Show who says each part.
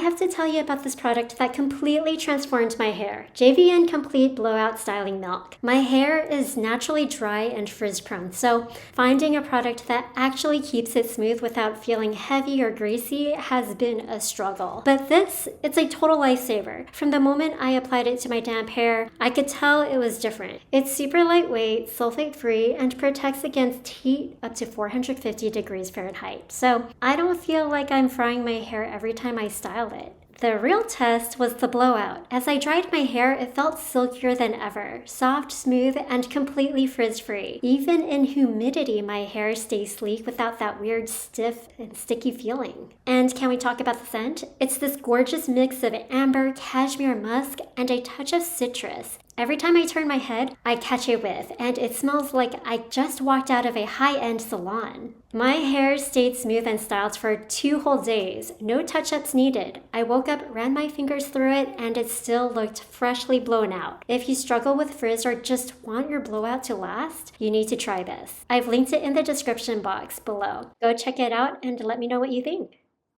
Speaker 1: have to tell you about this product that completely transformed my hair, JVN Complete Blowout Styling Milk. My hair is naturally dry and frizz prone, so finding a product that actually keeps it smooth without feeling heavy or greasy has been a struggle. But this, it's a total lifesaver. From the moment I applied it to my damp hair, I could tell it was different. It's super lightweight, sulfate-free, and protects against heat up to 450 degrees Fahrenheit. So I don't feel like I'm frying my hair every time I style it. The real test was the blowout. As I dried my hair, it felt silkier than ever, soft, smooth, and completely frizz-free. Even in humidity, my hair stays sleek without that weird stiff and sticky feeling. And can we talk about the scent? It's this gorgeous mix of amber, cashmere musk, and a touch of citrus. Every time I turn my head, I catch a whiff, and it smells like I just walked out of a high-end salon. My hair stayed smooth and styled for 2 whole days. No touch-ups needed. I woke up, ran my fingers through it, and it still looked freshly blown out. If you struggle with frizz or just want your blowout to last, you need to try this. I've linked it in the description box below. Go check it out and let me know what you think.